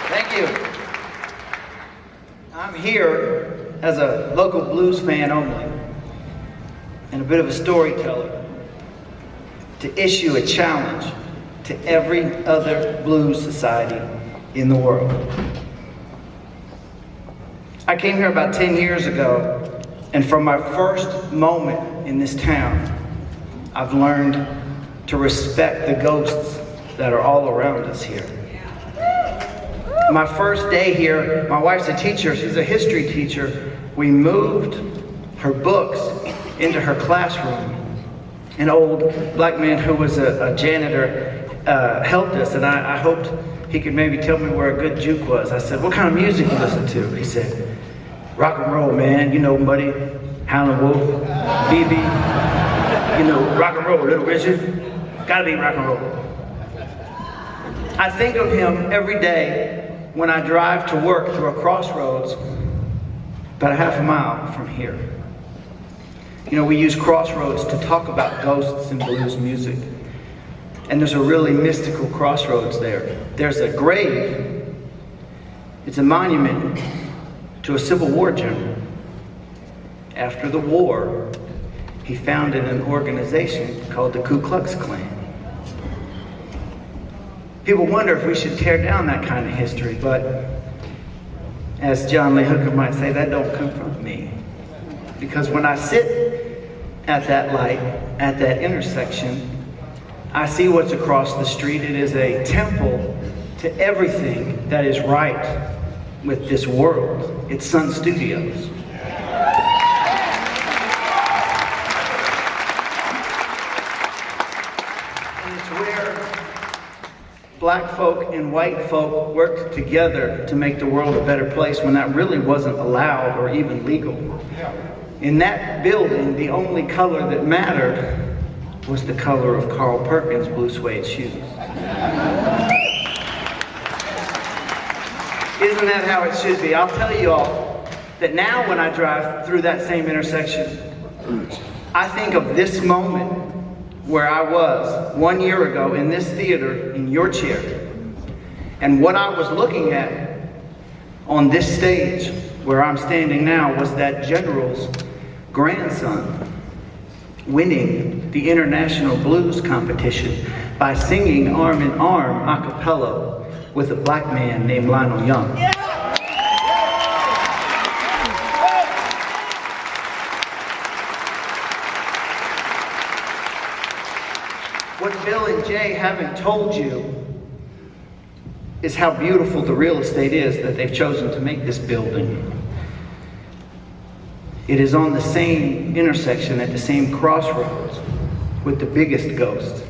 Thank you. I'm here as a local blues fan only and a bit of a storyteller to issue a challenge to every other blues society in the world. I came here about 10 years ago, and from my first moment in this town, I've learned to respect the ghosts that are all around us here. My first day here, my wife's a teacher, she's a history teacher. We moved her books into her classroom. An old black man who was a janitor helped us, and I hoped he could maybe tell me where a good juke was. I said, "What kind of music you listen to?" He said, "Rock and roll, man. You know, buddy, Howlin' Wolf, BB, you know, rock and roll, Little Richard. Gotta be rock and roll." I think of him every day when I drive to work through a crossroads about a half a mile from here. You know, we use crossroads to talk about ghosts and blues music. And there's a really mystical crossroads there. There's a grave. It's a monument to a Civil War general. After the war, he founded an organization called the Ku Klux Klan. People wonder if we should tear down that kind of history, but as John Lee Hooker might say, that don't confront me. Because when I sit at that light, at that intersection, I see what's across the street. It is a temple to everything that is right with this world. It's Sun Studios. Black folk and white folk worked together to make the world a better place when that really wasn't allowed or even legal. In that building, the only color that mattered was the color of Carl Perkins' blue suede shoes. Isn't that how it should be? I'll tell you all that now when I drive through that same intersection, I think of this moment where I was 1 year ago in this theater, in your chair. And what I was looking at on this stage, where I'm standing now, was that general's grandson winning the International Blues Competition by singing arm in arm a cappella with a black man named Lionel Young. What Bill and Jay haven't told you is how beautiful the real estate is that they've chosen to make this building. It is on the same intersection, at the same crossroads, with the biggest ghost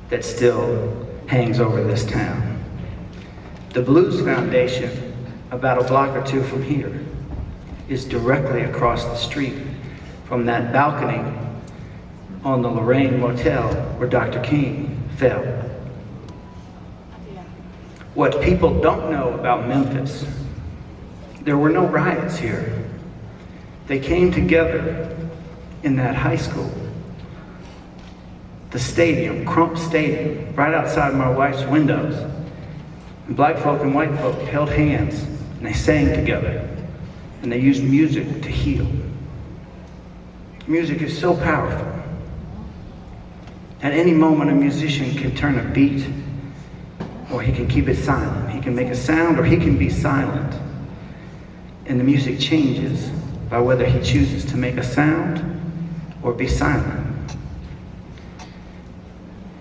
that still hangs over this town. The Blues Foundation, about a block or two from here, is directly across the street from that balcony on the Lorraine Motel where Dr. King fell. What people don't know about Memphis, there were no riots here. They came together in that high school. The stadium, Crump Stadium, right outside my wife's windows. And black folk and white folk held hands and they sang together. And they used music to heal. Music is so powerful. At any moment, a musician can turn a beat, or he can keep it silent. He can make a sound, or he can be silent. And the music changes by whether he chooses to make a sound or be silent.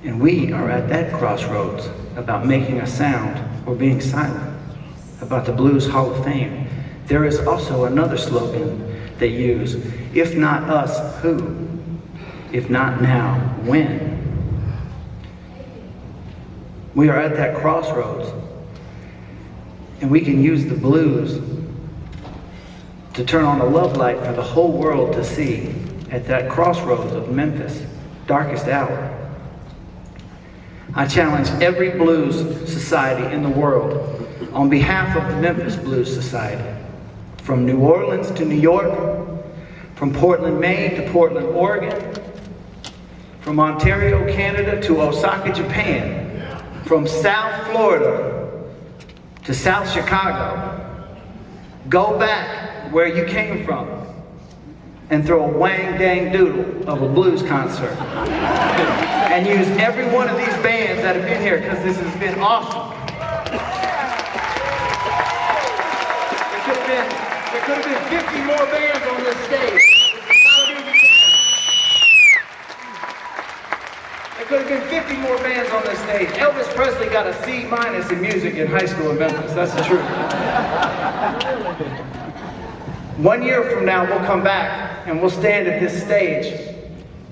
And we are at that crossroads about making a sound or being silent, about the Blues Hall of Fame. There is also another slogan they use: if not us, who? If not now, when? We are at that crossroads, and we can use the blues to turn on a love light for the whole world to see at that crossroads of Memphis' darkest hour. I challenge every blues society in the world on behalf of the Memphis Blues Society, from New Orleans to New York, from Portland, Maine to Portland, Oregon, from Ontario, Canada to Osaka, Japan, from South Florida to South Chicago, go back where you came from, and throw a wang dang doodle of a blues concert. And use every one of these bands that have been here, because this has been awesome. There could have been 50 more bands on this stage. There could have been 50 more bands on this stage. Elvis Presley got a C- in music in high school in Memphis. That's the truth. 1 year from now, we'll come back and we'll stand at this stage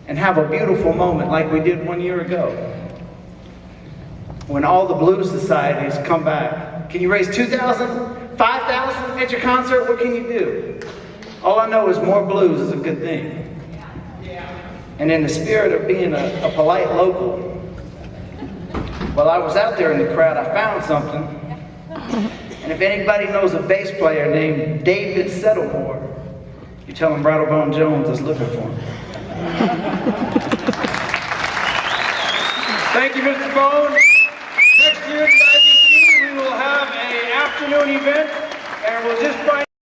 and have a beautiful moment like we did 1 year ago. When all the blues societies come back. Can you raise 2,000, 5,000 at your concert? What can you do? All I know is more blues is a good thing. And in the spirit of being a polite local, while I was out there in the crowd, I found something. And if anybody knows a bass player named David Settlemore, you tell him Rattlebone Jones is looking for him. Thank you, Mr. Bone.